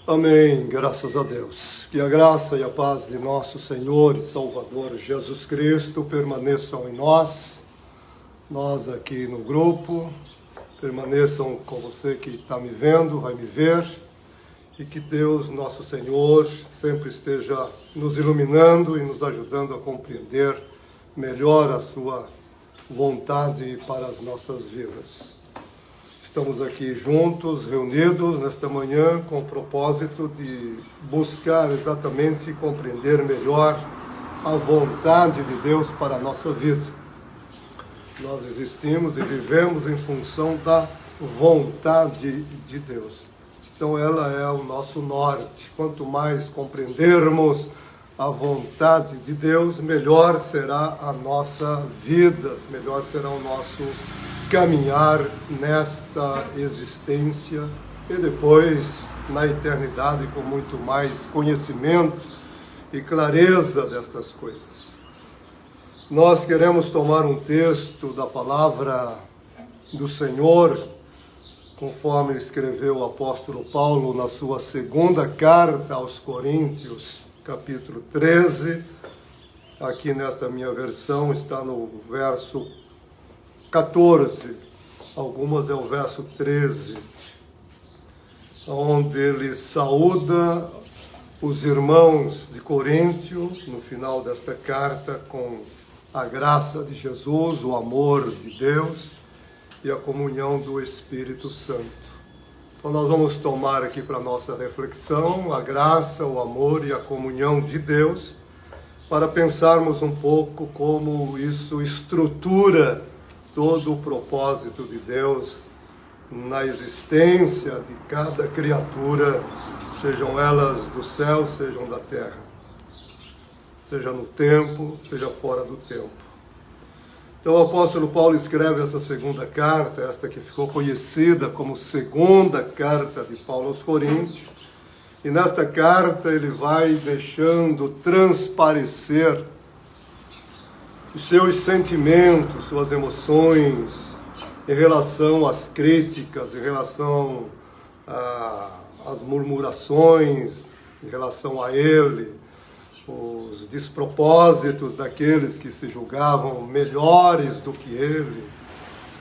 Amém, graças a Deus. Que a graça e a paz de nosso Senhor e Salvador Jesus Cristo permaneçam em nós aqui no grupo, permaneçam com você que está me vendo, vai me ver, e que Deus, nosso Senhor, sempre esteja nos iluminando e nos ajudando a compreender melhor a sua vontade para as nossas vidas. Estamos aqui juntos, reunidos nesta manhã com o propósito de buscar exatamente compreender melhor a vontade de Deus para a nossa vida. Nós existimos e vivemos em função da vontade de Deus. Então ela é o nosso norte. Quanto mais compreendermos a vontade de Deus, melhor será a nossa vida, melhor será o nosso caminhar nesta existência e depois na eternidade com muito mais conhecimento e clareza destas coisas. Nós queremos tomar um texto da palavra do Senhor, conforme escreveu o apóstolo Paulo na sua segunda carta aos Coríntios, capítulo 13. Aqui nesta minha versão está no verso 14, algumas é o verso 13, onde ele saúda os irmãos de Coríntio, no final desta carta, com a graça de Jesus, o amor de Deus e a comunhão do Espírito Santo. Então nós vamos tomar aqui para a nossa reflexão a graça, o amor e a comunhão de Deus, para pensarmos um pouco como isso estrutura todo o propósito de Deus na existência de cada criatura, sejam elas do céu, sejam da terra, seja no tempo, seja fora do tempo. Então o apóstolo Paulo escreve essa segunda carta, esta que ficou conhecida como segunda carta de Paulo aos Coríntios, e nesta carta ele vai deixando transparecer os seus sentimentos, suas emoções, em relação às críticas, em relação às murmurações, em relação a ele, os despropósitos daqueles que se julgavam melhores do que ele,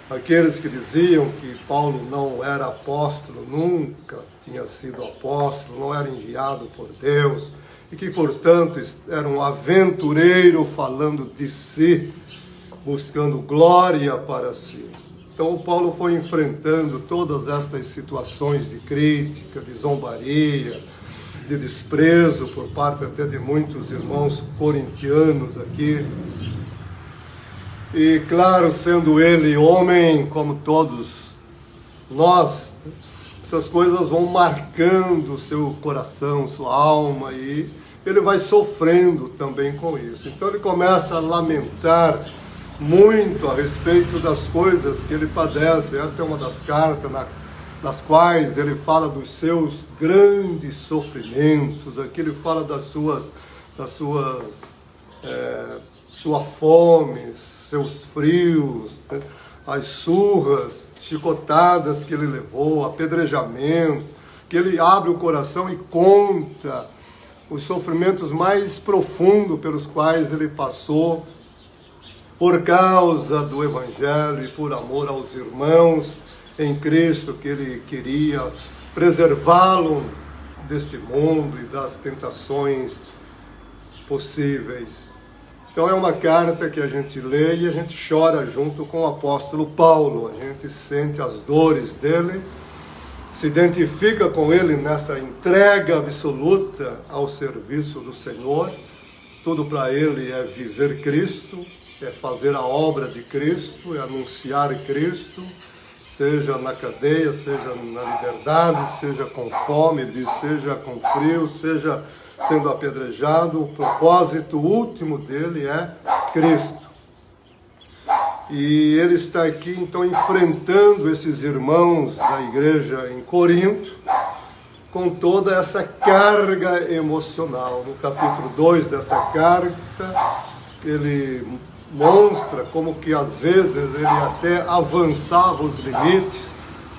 aqueles que diziam que Paulo não era apóstolo, nunca tinha sido apóstolo, não era enviado por Deus, e que, portanto, era um aventureiro falando de si, buscando glória para si. Então, Paulo foi enfrentando todas estas situações de crítica, de zombaria, de desprezo por parte até de muitos irmãos corintianos aqui. E, claro, sendo ele homem, como todos nós, essas coisas vão marcando o seu coração, sua alma, e ele vai sofrendo também com isso. Então ele começa a lamentar muito a respeito das coisas que ele padece. Essa é uma das cartas nas quais ele fala dos seus grandes sofrimentos. Aqui ele fala sua fome, seus frios, né? As surras, chicotadas que ele levou, apedrejamento, que ele abre o coração e conta os sofrimentos mais profundos pelos quais ele passou por causa do Evangelho e por amor aos irmãos em Cristo, que ele queria preservá-lo deste mundo e das tentações possíveis. Então é uma carta que a gente lê e a gente chora junto com o apóstolo Paulo, a gente sente as dores dele, se identifica com ele nessa entrega absoluta ao serviço do Senhor. Tudo para ele é viver Cristo, é fazer a obra de Cristo, é anunciar Cristo, seja na cadeia, seja na liberdade, seja com fome, ele diz, seja com frio, seja sendo apedrejado. O propósito último dele é Cristo. E ele está aqui, então, enfrentando esses irmãos da igreja em Corinto, com toda essa carga emocional. No capítulo 2 desta carta, ele mostra como que às vezes ele até avançava os limites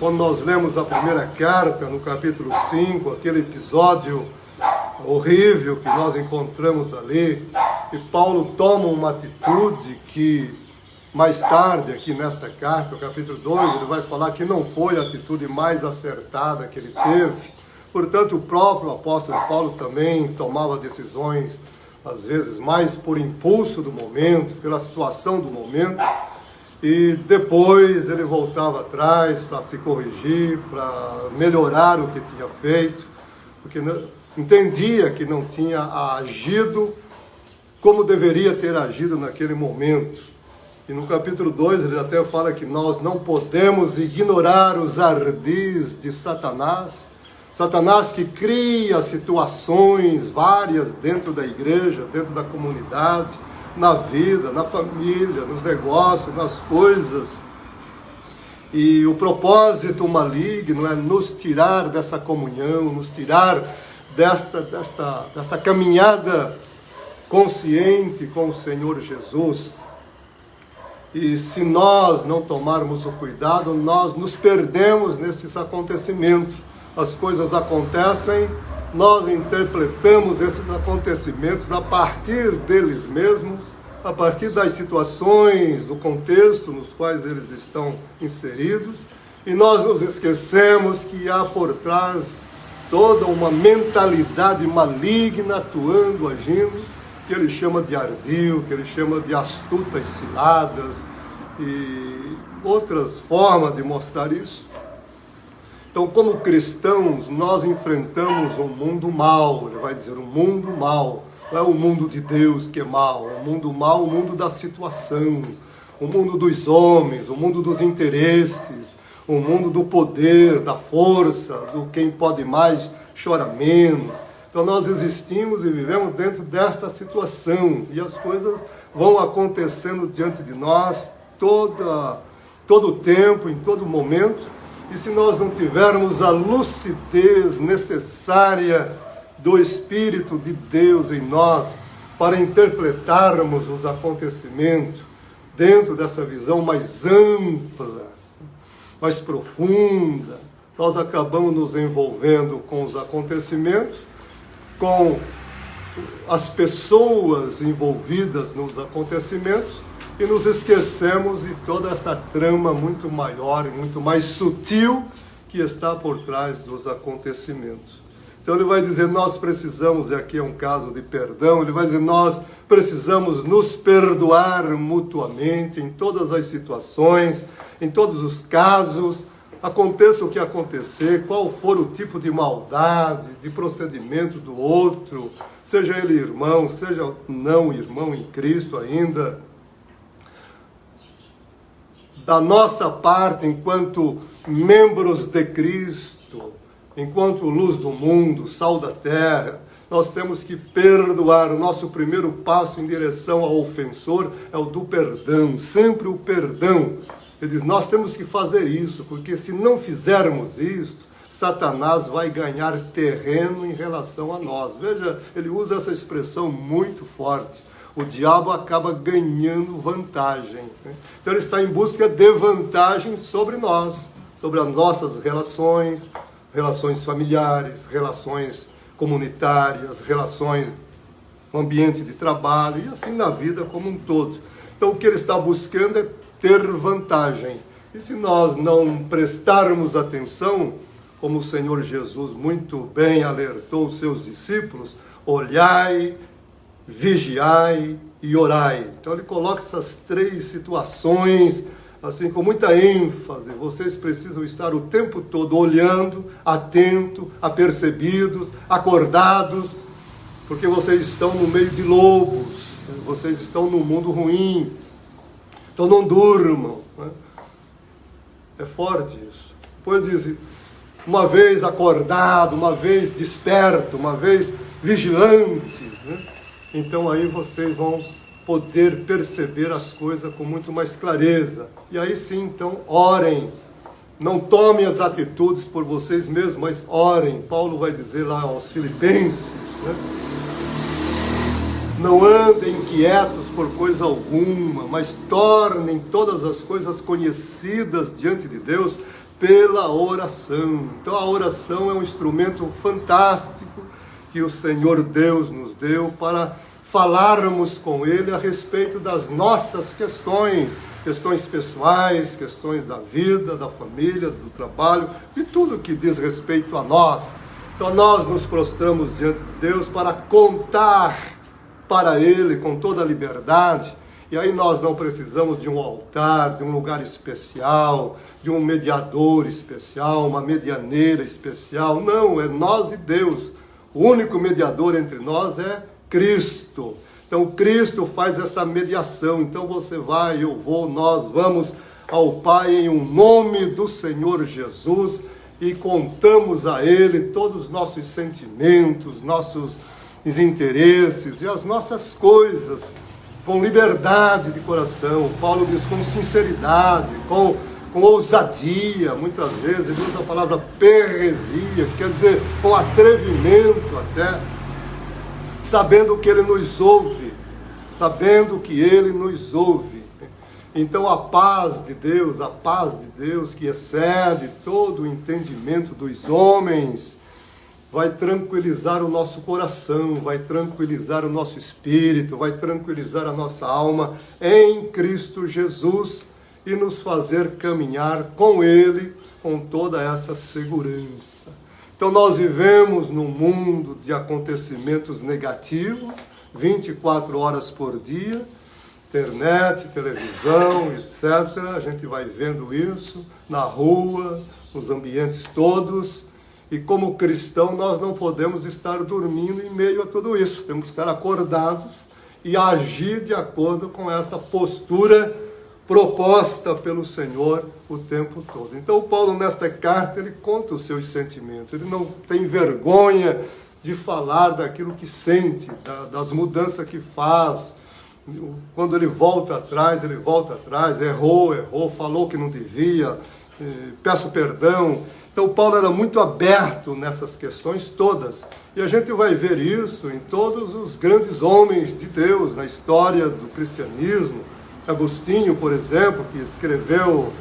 Quando nós lemos a primeira carta, no capítulo 5, aquele episódio horrível que nós encontramos ali, e Paulo toma uma atitude que, mais tarde, aqui nesta carta, no capítulo 2, ele vai falar que não foi a atitude mais acertada que ele teve. Portanto, o próprio apóstolo Paulo também tomava decisões, às vezes, mais por impulso do momento, pela situação do momento, e depois ele voltava atrás para se corrigir, para melhorar o que tinha feito, porque entendia que não tinha agido como deveria ter agido naquele momento. E no capítulo 2 ele até fala que nós não podemos ignorar os ardis de Satanás. Satanás que cria situações várias dentro da igreja, dentro da comunidade, na vida, na família, nos negócios, nas coisas. E o propósito maligno é nos tirar dessa comunhão, nos tirar desta caminhada consciente com o Senhor Jesus. E se nós não tomarmos o cuidado, nós nos perdemos nesses acontecimentos. As coisas acontecem, nós interpretamos esses acontecimentos a partir deles mesmos, a partir das situações, do contexto nos quais eles estão inseridos, e nós nos esquecemos que há por trás toda uma mentalidade maligna atuando, agindo, que ele chama de ardil, que ele chama de astutas ciladas e outras formas de mostrar isso. Então, como cristãos, nós enfrentamos um mundo mau, ele vai dizer, um mundo mau. Não é o mundo de Deus que é mau, o mundo mau, o mundo da situação, o mundo dos homens, o mundo dos interesses, o mundo do poder, da força, do quem pode mais, chora menos. Então, nós existimos e vivemos dentro desta situação, e as coisas vão acontecendo diante de nós todo o tempo, em todo momento. E se nós não tivermos a lucidez necessária do Espírito de Deus em nós para interpretarmos os acontecimentos dentro dessa visão mais ampla, mais profunda, nós acabamos nos envolvendo com os acontecimentos, com as pessoas envolvidas nos acontecimentos, e nos esquecemos de toda essa trama muito maior e muito mais sutil que está por trás dos acontecimentos. Então ele vai dizer, nós precisamos, e aqui é um caso de perdão, ele vai dizer, nós precisamos nos perdoar mutuamente em todas as situações, em todos os casos, aconteça o que acontecer, qual for o tipo de maldade, de procedimento do outro, seja ele irmão, seja não irmão em Cristo ainda. Da nossa parte, enquanto membros de Cristo, enquanto luz do mundo, sal da terra, nós temos que perdoar. O nosso primeiro passo em direção ao ofensor é o do perdão, sempre o perdão. Ele diz, nós temos que fazer isso, porque se não fizermos isso, Satanás vai ganhar terreno em relação a nós. Veja, ele usa essa expressão muito forte. O diabo acaba ganhando vantagem, né? Então ele está em busca de vantagem sobre nós, sobre as nossas relações, relações familiares, relações comunitárias, relações no ambiente de trabalho e assim na vida como um todo. Então o que ele está buscando é ter vantagem. E se nós não prestarmos atenção, como o Senhor Jesus muito bem alertou os seus discípulos, olhai, vigiai e orai. Então ele coloca essas três situações assim com muita ênfase. Vocês precisam estar o tempo todo olhando, atento, apercebidos, acordados, porque vocês estão no meio de lobos, vocês estão no mundo ruim. Então não durmam, né? É forte isso. Depois diz, uma vez acordado, uma vez desperto, uma vez vigilantes, né? Então aí vocês vão poder perceber as coisas com muito mais clareza. E aí sim, então, orem. Não tomem as atitudes por vocês mesmos, mas orem. Paulo vai dizer lá aos Filipenses, né? Não andem inquietos por coisa alguma, mas tornem todas as coisas conhecidas diante de Deus. pela oração. Então a oração é um instrumento fantástico que o Senhor Deus nos deu para falarmos com Ele a respeito das nossas questões pessoais, questões da vida, da família, do trabalho, de tudo que diz respeito a nós. Então nós nos prostramos diante de Deus para contar para Ele com toda a liberdade. E aí nós não precisamos de um altar, de um lugar especial, de um mediador especial, uma medianeira especial. Não, é nós e Deus. O único mediador entre nós é Cristo. Então Cristo faz essa mediação. Então você vai, eu vou, nós vamos ao Pai em um nome do Senhor Jesus e contamos a Ele todos os nossos sentimentos, nossos interesses e as nossas coisas, com liberdade de coração. Paulo diz com sinceridade, com ousadia, muitas vezes ele usa a palavra peresia, que quer dizer com atrevimento até, sabendo que Ele nos ouve, Então a paz de Deus que excede todo o entendimento dos homens, vai tranquilizar o nosso coração, vai tranquilizar o nosso espírito, vai tranquilizar a nossa alma em Cristo Jesus e nos fazer caminhar com Ele com toda essa segurança. Então nós vivemos num mundo de acontecimentos negativos, 24 horas por dia, internet, televisão, etc. A gente vai vendo isso na rua, nos ambientes todos. E como cristão, nós não podemos estar dormindo em meio a tudo isso. Temos que estar acordados e agir de acordo com essa postura proposta pelo Senhor o tempo todo. Então, Paulo, nesta carta, ele conta os seus sentimentos. Ele não tem vergonha de falar daquilo que sente, das mudanças que faz. Quando ele volta atrás, errou, falou que não devia, peço perdão. Então Paulo era muito aberto nessas questões todas. E a gente vai ver isso em todos os grandes homens de Deus na história do cristianismo. Agostinho, por exemplo, que escreveu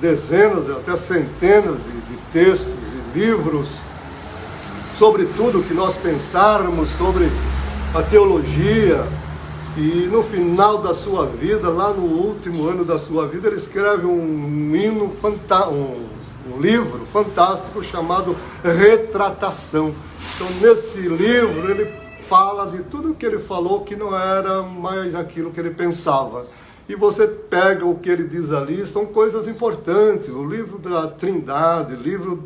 dezenas, até centenas de textos e livros sobre tudo que nós pensarmos sobre a teologia. E no final da sua vida, lá no último ano da sua vida, ele escreve um livro fantástico chamado Retratação. Então, nesse livro, ele fala de tudo que ele falou que não era mais aquilo que ele pensava. E você pega o que ele diz ali, são coisas importantes. O livro da Trindade, livro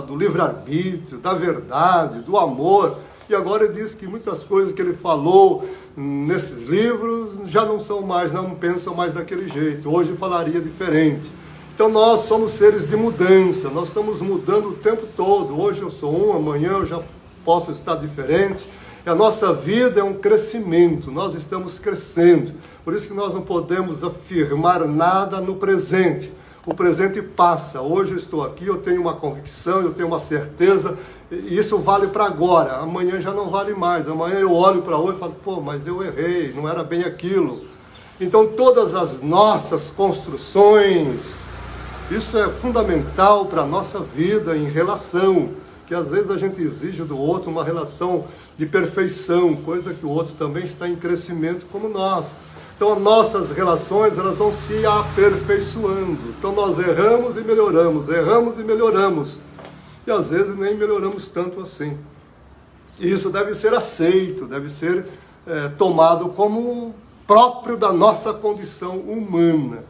do livre-arbítrio, da verdade, do amor. E agora ele diz que muitas coisas que ele falou nesses livros já não pensam mais daquele jeito. Hoje falaria diferente. Então nós somos seres de mudança, nós estamos mudando o tempo todo. Hoje eu sou amanhã eu já posso estar diferente. E a nossa vida é um crescimento, nós estamos crescendo. Por isso que nós não podemos afirmar nada no presente. O presente passa. Hoje eu estou aqui, eu tenho uma convicção, eu tenho uma certeza, e isso vale para agora. Amanhã já não vale mais. Amanhã eu olho para hoje e falo, mas eu errei, não era bem aquilo. Então todas as nossas construções, isso é fundamental para a nossa vida em relação, que às vezes a gente exige do outro uma relação de perfeição, coisa que o outro também está em crescimento como nós. Então as nossas relações, elas vão se aperfeiçoando. Então nós erramos e melhoramos. E às vezes nem melhoramos tanto assim. E isso deve ser aceito, deve ser tomado como próprio da nossa condição humana.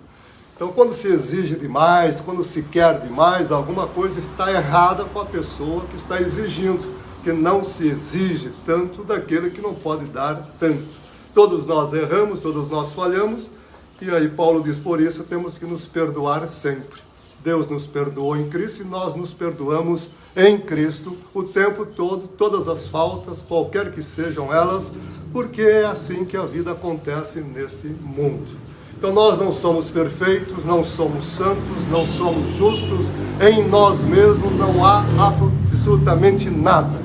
Então quando se exige demais, quando se quer demais, alguma coisa está errada com a pessoa que está exigindo, que não se exige tanto daquele que não pode dar tanto. Todos nós erramos, todos nós falhamos, e aí Paulo diz, por isso temos que nos perdoar sempre. Deus nos perdoou em Cristo e nós nos perdoamos em Cristo o tempo todo, todas as faltas, qualquer que sejam elas, porque é assim que a vida acontece nesse mundo. Então nós não somos perfeitos, não somos santos, não somos justos, em nós mesmos não há absolutamente nada.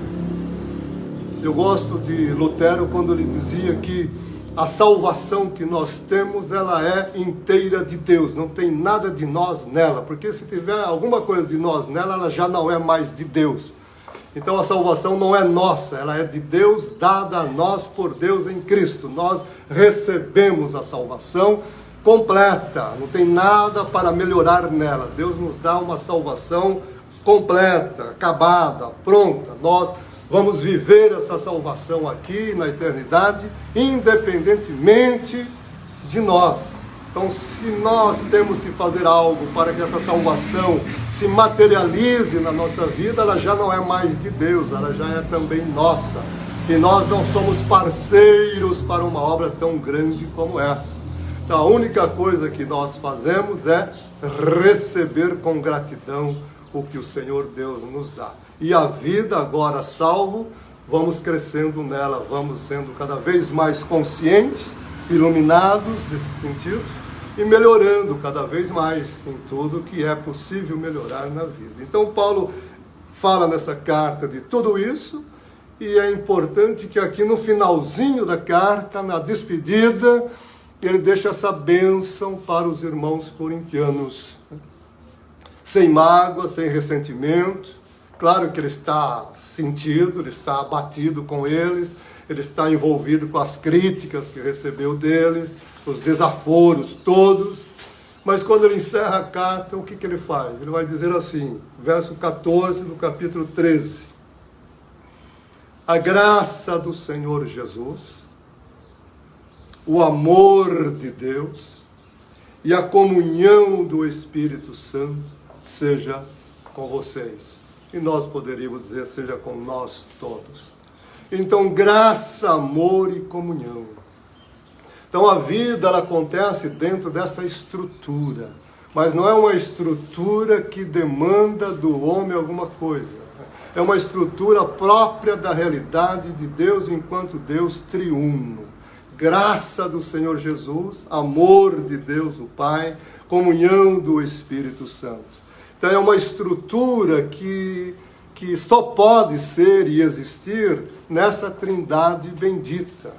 Eu gosto de Lutero quando ele dizia que A salvação que nós temos, ela é inteira de Deus, não tem nada de nós nela, porque se tiver alguma coisa de nós nela, ela já não é mais de Deus. Então a salvação não é nossa, ela é de Deus, dada a nós por Deus em Cristo. Nós recebemos a salvação completa, não tem nada para melhorar nela. Deus nos dá uma salvação completa, acabada, pronta. Nós vamos viver essa salvação aqui na eternidade, independentemente de nós. Então, se nós temos que fazer algo para que essa salvação se materialize na nossa vida, ela já não é mais de Deus, ela já é também nossa. E nós não somos parceiros para uma obra tão grande como essa. Então, a única coisa que nós fazemos é receber com gratidão o que o Senhor Deus nos dá. E a vida agora salvo, vamos crescendo nela, vamos sendo cada vez mais conscientes, iluminados nesses sentidos e melhorando cada vez mais em tudo que é possível melhorar na vida. Então Paulo fala nessa carta de tudo isso, e é importante que aqui no finalzinho da carta, na despedida, ele deixa essa bênção para os irmãos corintianos, sem mágoa, sem ressentimento. Claro que ele está sentido, ele está abatido com eles, ele está envolvido com as críticas que recebeu deles, os desaforos todos, mas quando ele encerra a carta, o que ele faz? Ele vai dizer assim, verso 14 do capítulo 13: a graça do Senhor Jesus, o amor de Deus e a comunhão do Espírito Santo seja com vocês. E nós poderíamos dizer, seja com nós todos. Então, graça, amor e comunhão. Então, a vida, ela acontece dentro dessa estrutura. Mas não é uma estrutura que demanda do homem alguma coisa. É uma estrutura própria da realidade de Deus enquanto Deus triuno. Graça do Senhor Jesus, amor de Deus o Pai, comunhão do Espírito Santo. Então é uma estrutura que só pode ser e existir nessa trindade bendita.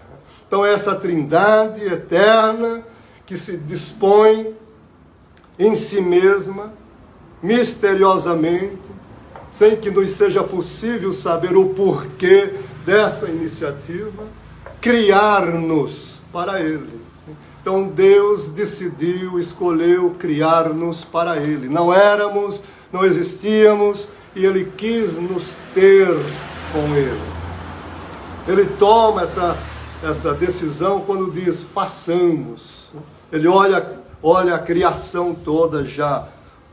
Então essa trindade eterna que se dispõe em si mesma, misteriosamente, sem que nos seja possível saber o porquê dessa iniciativa, criar-nos para Ele. Então Deus decidiu, escolheu criar-nos para Ele. Não éramos, não existíamos, e Ele quis nos ter com Ele. Ele toma essa decisão quando diz, façamos. Ele olha a criação toda já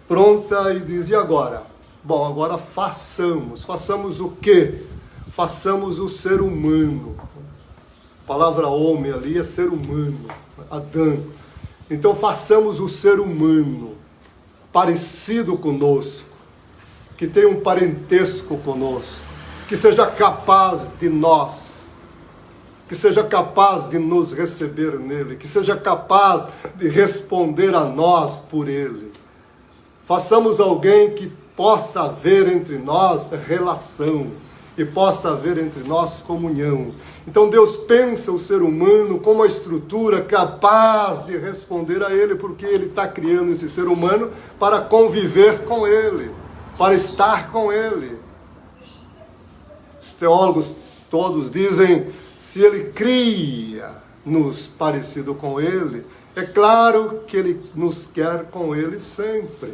pronta e diz, e agora? Bom, agora façamos. Façamos o quê? Façamos o ser humano. A palavra homem ali é ser humano. Adão. Então façamos o ser humano parecido conosco, que tenha um parentesco conosco, que seja capaz de nós, que seja capaz de nos receber nele, que seja capaz de responder a nós por ele. Façamos alguém que possa haver entre nós relação e possa haver entre nós comunhão. Então Deus pensa o ser humano como uma estrutura capaz de responder a Ele, porque Ele está criando esse ser humano para conviver com Ele, para estar com Ele. Os teólogos todos dizem, se Ele cria-nos parecido com Ele, é claro que Ele nos quer com Ele sempre.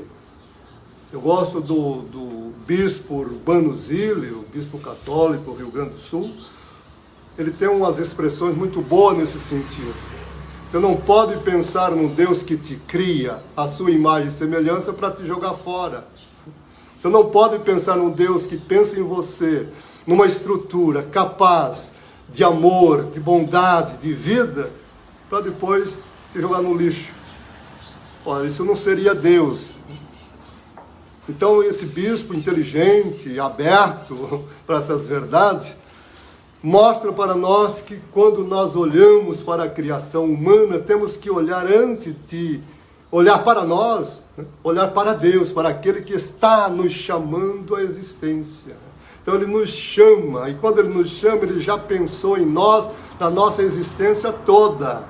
Eu gosto do bispo Urbano Zille, o bispo católico do Rio Grande do Sul. Ele tem umas expressões muito boas nesse sentido. Você não pode pensar num Deus que te cria a sua imagem e semelhança para te jogar fora. Você não pode pensar num Deus que pensa em você, numa estrutura capaz de amor, de bondade, de vida, para depois te jogar no lixo. Olha, isso não seria Deus. Então esse bispo inteligente, aberto para essas verdades, mostra para nós que quando nós olhamos para a criação humana, temos que olhar antes de olhar para nós, olhar para Deus, para aquele que está nos chamando à existência. Então Ele nos chama, e quando Ele nos chama, Ele já pensou em nós na nossa existência toda.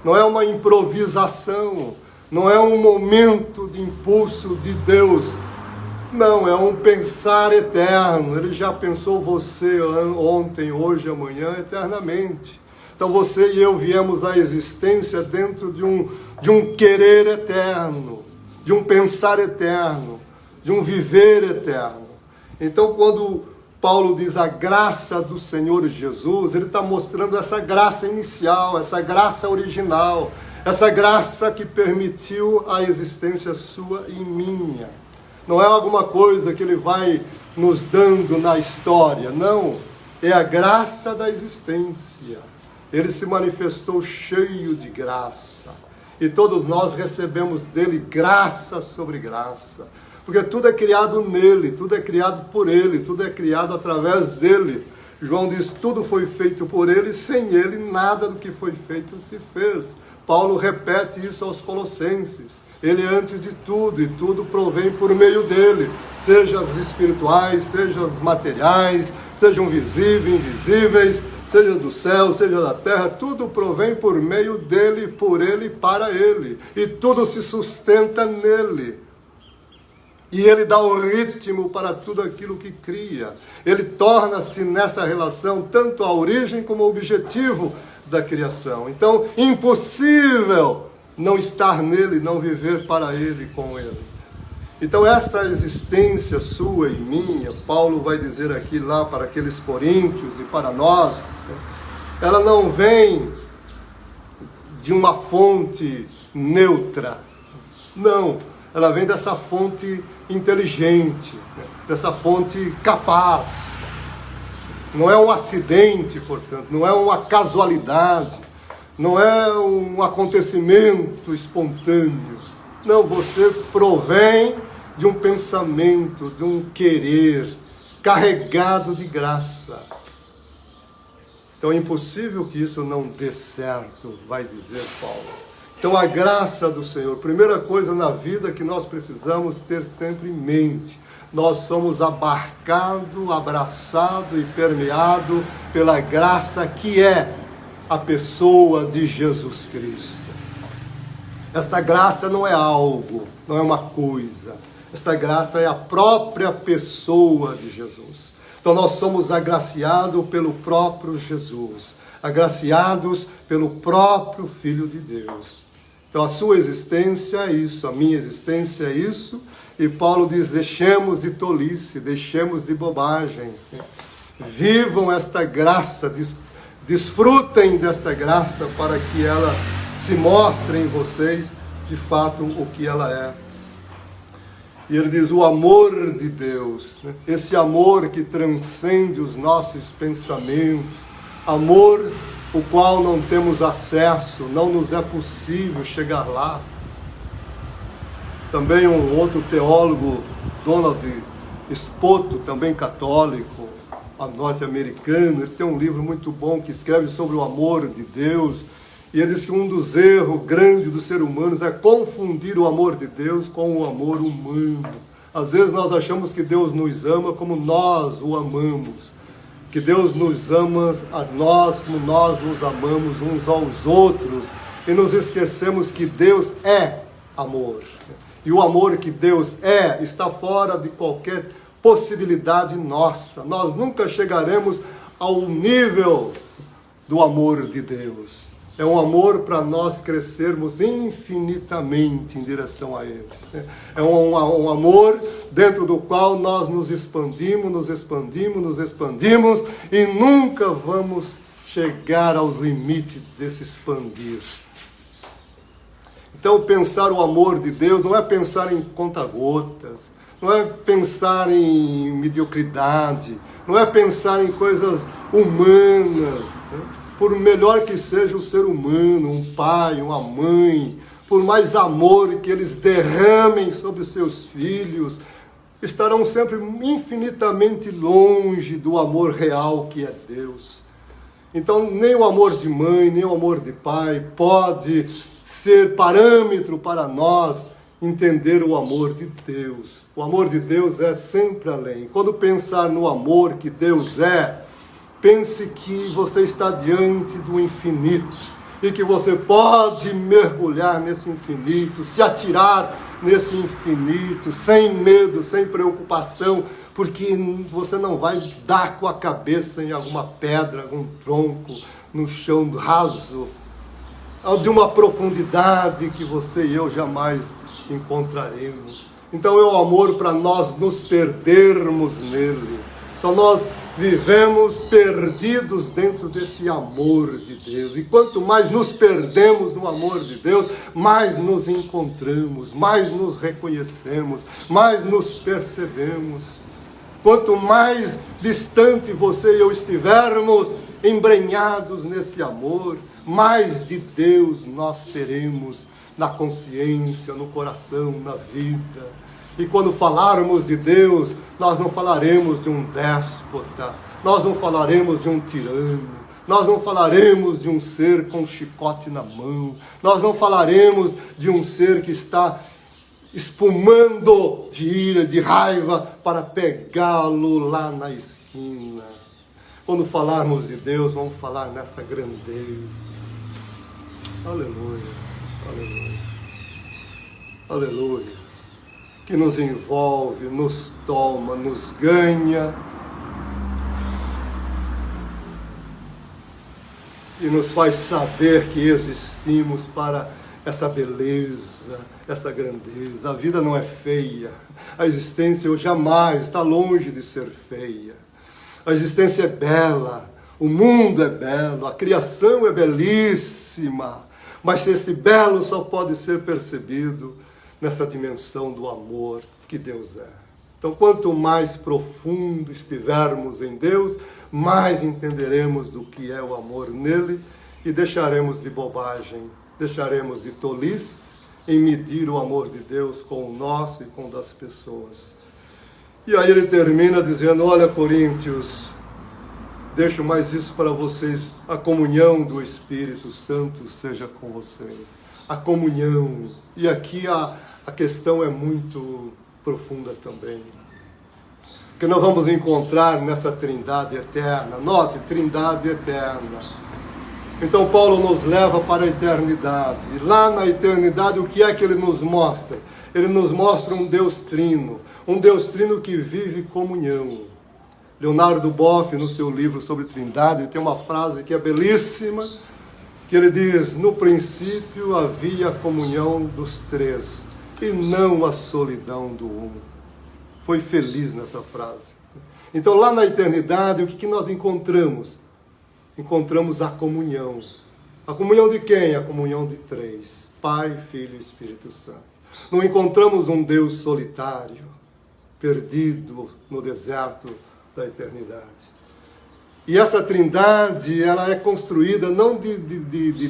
Não é uma improvisação, não é um momento de impulso de Deus. Não, é um pensar eterno. Ele já pensou você ontem, hoje, amanhã, eternamente. Então você e eu viemos à existência dentro de um querer eterno, de um pensar eterno, de um viver eterno. Então quando Paulo diz a graça do Senhor Jesus, ele está mostrando essa graça inicial, essa graça original, essa graça que permitiu a existência sua e minha. Não é alguma coisa que ele vai nos dando na história, não. É a graça da existência. Ele se manifestou cheio de graça. E todos nós recebemos dele graça sobre graça. Porque tudo é criado nele, tudo é criado por ele, tudo é criado através dele. João diz, tudo foi feito por ele, sem ele nada do que foi feito se fez. Paulo repete isso aos Colossenses. Ele é antes de tudo, e tudo provém por meio dele. Seja as espirituais, seja as materiais, sejam visíveis, invisíveis, seja do céu, seja da terra, tudo provém por meio dele, por ele, para ele. E tudo se sustenta nele. E ele dá o ritmo para tudo aquilo que cria. Ele torna-se nessa relação tanto a origem como o objetivo da criação. Então, impossível não estar nele, não viver para ele, com ele. Então essa existência sua e minha, Paulo vai dizer aqui lá para aqueles coríntios e para nós, ela não vem de uma fonte neutra. Não, ela vem dessa fonte inteligente, dessa fonte capaz. Não é um acidente, portanto, não é uma casualidade, não é um acontecimento espontâneo. Não, você provém de um pensamento, de um querer carregado de graça. Então é impossível que isso não dê certo, vai dizer Paulo. Então a graça do Senhor, primeira coisa na vida que nós precisamos ter sempre em mente, nós somos abarcados, abraçados e permeados pela graça que é a pessoa de Jesus Cristo. Esta graça não é algo, não é uma coisa. Esta graça é a própria pessoa de Jesus. Então nós somos agraciados pelo próprio Jesus, agraciados pelo próprio Filho de Deus. Então a sua existência é isso, a minha existência é isso. E Paulo diz, deixemos de tolice, deixemos de bobagem. Vivam esta graça, desfrutem desta graça para que ela se mostre em vocês de fato o que ela é. E ele diz, o amor de Deus, esse amor que transcende os nossos pensamentos, amor o qual não temos acesso, não nos é possível chegar lá. Também um outro teólogo, Donald Spoto, também católico, norte-americano, ele tem um livro muito bom que escreve sobre o amor de Deus, e ele diz que um dos erros grandes dos seres humanos é confundir o amor de Deus com o amor humano. Às vezes nós achamos que Deus nos ama como nós o amamos, que Deus nos ama a nós como nós nos amamos uns aos outros, e nos esquecemos que Deus é amor. E o amor que Deus é está fora de qualquer possibilidade nossa. Nós nunca chegaremos ao nível do amor de Deus. É um amor para nós crescermos infinitamente em direção a Ele. É um amor dentro do qual nós nos expandimos, nos expandimos, nos expandimos e nunca vamos chegar ao limite desse expandir. Então pensar o amor de Deus não é pensar em conta-gotas, não é pensar em mediocridade, não é pensar em coisas humanas, né? Por melhor que seja o ser humano, um pai, uma mãe, por mais amor que eles derramem sobre os seus filhos, estarão sempre infinitamente longe do amor real que é Deus. Então, nem o amor de mãe, nem o amor de pai pode ser parâmetro para nós entender o amor de Deus. O amor de Deus é sempre além. Quando pensar no amor que Deus é, pense que você está diante do infinito e que você pode mergulhar nesse infinito, se atirar nesse infinito, sem medo, sem preocupação, porque você não vai dar com a cabeça em alguma pedra, algum tronco, no chão raso, de uma profundidade que você e eu jamais encontraremos. Então é o amor para nós nos perdermos nele. Então nós vivemos perdidos dentro desse amor de Deus. E quanto mais nos perdemos no amor de Deus, mais nos encontramos, mais nos reconhecemos, mais nos percebemos. Quanto mais distante você e eu estivermos embrenhados nesse amor, mais de Deus nós teremos na consciência, no coração, na vida. E quando falarmos de Deus, nós não falaremos de um déspota, nós não falaremos de um tirano, nós não falaremos de um ser com um chicote na mão, nós não falaremos de um ser que está espumando de ira, de raiva, para pegá-lo lá na esquina. Quando falarmos de Deus, vamos falar nessa grandeza. Aleluia, aleluia, aleluia. Que nos envolve, nos toma, nos ganha e nos faz saber que existimos para essa beleza, essa grandeza. A vida não é feia, a existência jamais está longe de ser feia. A existência é bela, o mundo é belo, a criação é belíssima, mas esse belo só pode ser percebido nessa dimensão do amor que Deus é. Então, quanto mais profundo estivermos em Deus, mais entenderemos do que é o amor nele e deixaremos de bobagem, deixaremos de tolices em medir o amor de Deus com o nosso e com o das pessoas. E aí ele termina dizendo, olha, Coríntios, deixo mais isso para vocês, a comunhão do Espírito Santo seja com vocês. A comunhão. E aqui a questão é muito profunda também. Porque nós vamos encontrar nessa trindade eterna, note, trindade eterna. Então Paulo nos leva para a eternidade. E lá na eternidade o que é que ele nos mostra? Ele nos mostra um Deus trino que vive comunhão. Leonardo Boff, no seu livro sobre Trindade, tem uma frase que é belíssima, que ele diz, no princípio havia a comunhão dos três, e não a solidão do um. Foi feliz nessa frase. Então lá na eternidade, o que nós encontramos? Encontramos a comunhão. A comunhão de quem? A comunhão de três, Pai, Filho e Espírito Santo. Não encontramos um Deus solitário, perdido no deserto da eternidade. E essa trindade, ela é construída não de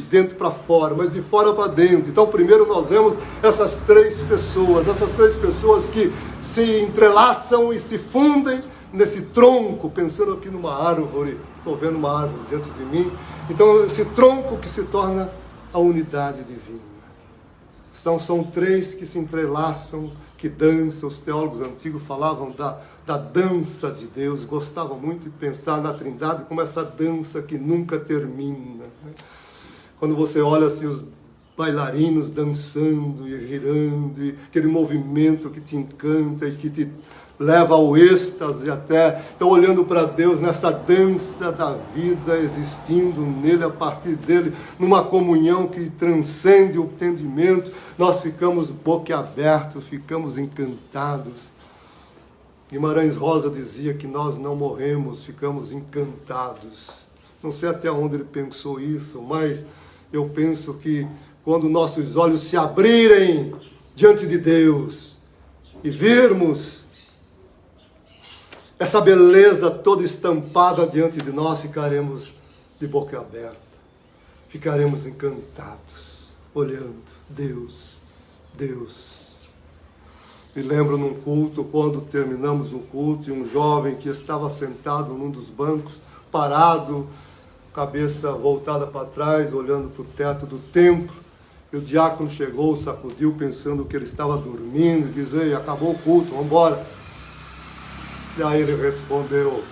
dentro para fora, mas de fora para dentro. Então, primeiro nós vemos essas três pessoas que se entrelaçam e se fundem nesse tronco, pensando aqui numa árvore, estou vendo uma árvore diante de mim. Então, esse tronco que se torna a unidade divina. Então, são três que se entrelaçam, que dançam. Os teólogos antigos falavam da dança de Deus, gostavam muito de pensar na Trindade como essa dança que nunca termina. Quando você olha assim, os bailarinos dançando e girando, e aquele movimento que te encanta e que te leva ao êxtase até. Então, olhando para Deus nessa dança da vida, existindo nele, a partir dele, numa comunhão que transcende o entendimento, nós ficamos boquiabertos, ficamos encantados. Guimarães Rosa dizia que nós não morremos, ficamos encantados. Não sei até onde ele pensou isso, mas eu penso que quando nossos olhos se abrirem diante de Deus e virmos essa beleza toda estampada diante de nós, ficaremos de boca aberta, ficaremos encantados, olhando, Deus, Deus. Me lembro num culto, quando terminamos o culto, e um jovem que estava sentado num dos bancos, parado, cabeça voltada para trás, olhando para o teto do templo, e o diácono chegou, sacudiu, pensando que ele estava dormindo, e disse, ei, acabou o culto, vamos embora. E aí ele respondeu,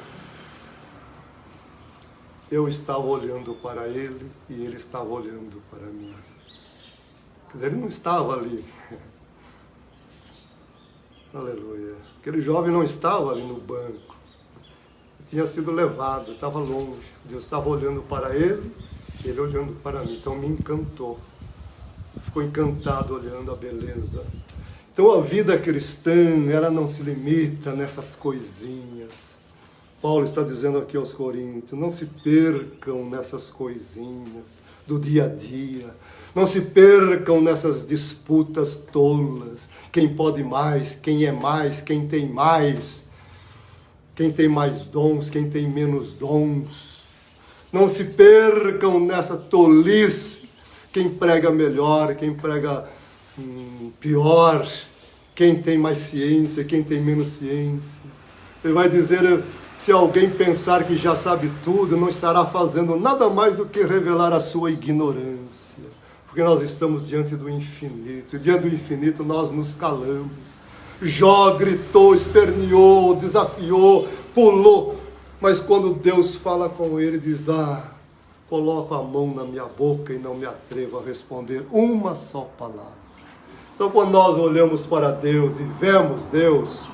eu estava olhando para ele e ele estava olhando para mim. Quer dizer, ele não estava ali. Aleluia. Aquele jovem não estava ali no banco. Tinha sido levado, estava longe. Deus estava olhando para ele, ele olhando para mim. Então me encantou. Ficou encantado olhando a beleza. Então a vida cristã, ela não se limita nessas coisinhas. Paulo está dizendo aqui aos Coríntios, não se percam nessas coisinhas do dia a dia. Não se percam nessas disputas tolas. Quem pode mais, quem é mais, quem tem mais dons, quem tem menos dons. Não se percam nessa tolice. Quem prega melhor, quem prega pior, quem tem mais ciência, quem tem menos ciência. Ele vai dizer, se alguém pensar que já sabe tudo, não estará fazendo nada mais do que revelar a sua ignorância. Porque nós estamos diante do infinito, e diante do infinito nós nos calamos. Jó gritou, esperneou, desafiou, pulou, mas quando Deus fala com ele, diz, coloco a mão na minha boca e não me atrevo a responder uma só palavra. Então quando nós olhamos para Deus e vemos Deus,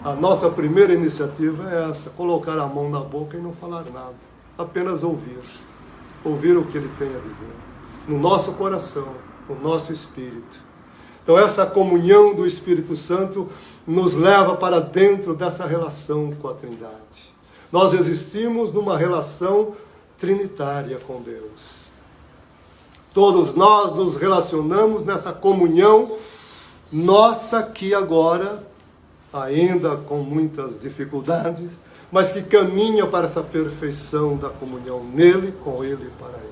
a nossa primeira iniciativa é essa, colocar a mão na boca e não falar nada, apenas ouvir o que Ele tem a dizer, no nosso coração, no nosso espírito. Então essa comunhão do Espírito Santo nos leva para dentro dessa relação com a Trindade. Nós existimos numa relação trinitária com Deus. Todos nós nos relacionamos nessa comunhão nossa que agora, ainda com muitas dificuldades, mas que caminha para essa perfeição da comunhão nele, com ele e para ele.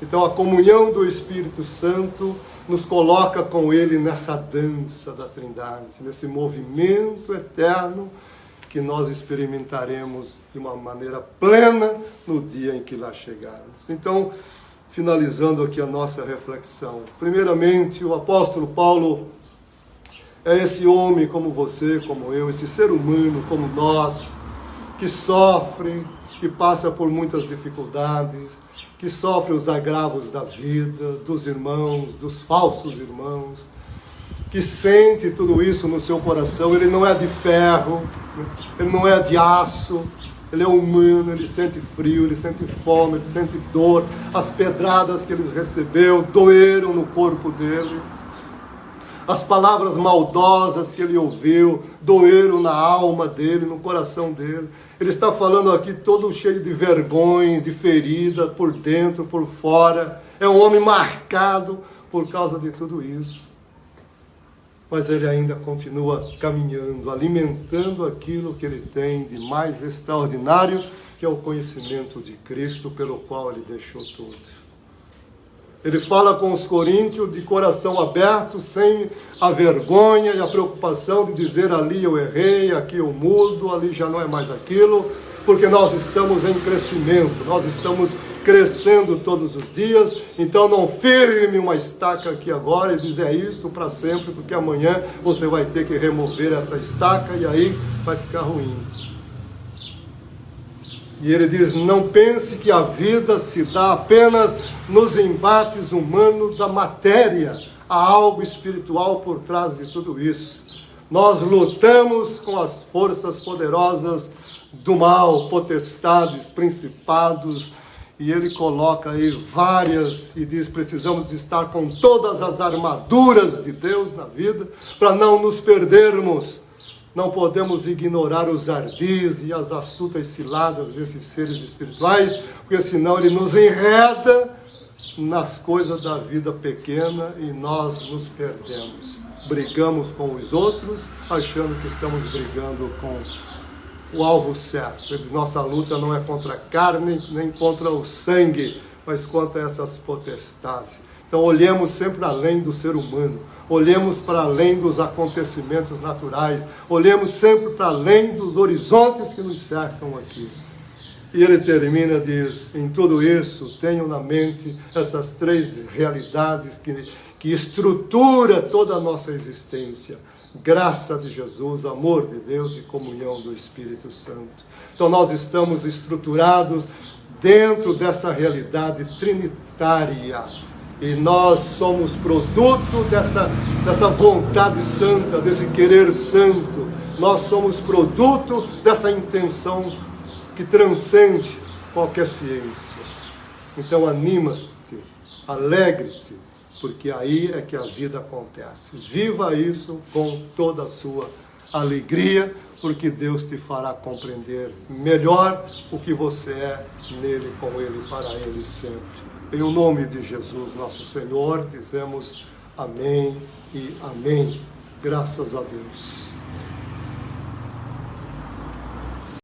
Então a comunhão do Espírito Santo nos coloca com ele nessa dança da Trindade, nesse movimento eterno que nós experimentaremos de uma maneira plena no dia em que lá chegarmos. Então, finalizando aqui a nossa reflexão. Primeiramente, o apóstolo Paulo é esse homem como você, como eu, esse ser humano como nós, que sofre, que passa por muitas dificuldades, que sofre os agravos da vida, dos irmãos, dos falsos irmãos, que sente tudo isso no seu coração. Ele não é de ferro, ele não é de aço, ele é humano, ele sente frio, ele sente fome, ele sente dor. As pedradas que ele recebeu doeram no corpo dele. As palavras maldosas que ele ouviu doeram na alma dele, no coração dele. Ele está falando aqui todo cheio de vergonhas, de ferida, por dentro, por fora. É um homem marcado por causa de tudo isso. Mas ele ainda continua caminhando, alimentando aquilo que ele tem de mais extraordinário, que é o conhecimento de Cristo, pelo qual ele deixou tudo. Ele fala com os coríntios de coração aberto, sem a vergonha e a preocupação de dizer ali eu errei, aqui eu mudo, ali já não é mais aquilo, porque nós estamos em crescimento, nós estamos crescendo todos os dias. Então não firme uma estaca aqui agora e diz é isto para sempre, porque amanhã você vai ter que remover essa estaca e aí vai ficar ruim. E ele diz, não pense que a vida se dá apenas nos embates humanos da matéria. Há algo espiritual por trás de tudo isso. Nós lutamos com as forças poderosas do mal, potestades, principados, e ele coloca aí várias, e diz, precisamos de estar com todas as armaduras de Deus na vida, para não nos perdermos. Não podemos ignorar os ardis e as astutas ciladas desses seres espirituais, porque senão ele nos enreda nas coisas da vida pequena e nós nos perdemos. Brigamos com os outros, achando que estamos brigando com o alvo certo. Ele diz, nossa luta não é contra a carne, nem contra o sangue, mas contra essas potestades. Então olhemos sempre além do ser humano. Olhemos para além dos acontecimentos naturais. Olhemos sempre para além dos horizontes que nos cercam aqui. E ele termina, diz, em tudo isso, tenham na mente essas três realidades que estrutura toda a nossa existência. Graça de Jesus, amor de Deus e comunhão do Espírito Santo. Então nós estamos estruturados dentro dessa realidade trinitária. E nós somos produto dessa vontade santa, desse querer santo. Nós somos produto dessa intenção que transcende qualquer ciência. Então anima-te, alegre-te, porque aí é que a vida acontece. Viva isso com toda a sua alegria, porque Deus te fará compreender melhor o que você é nele, com ele, para ele sempre. Em o nome de Jesus, nosso Senhor, dizemos amém e amém. Graças a Deus.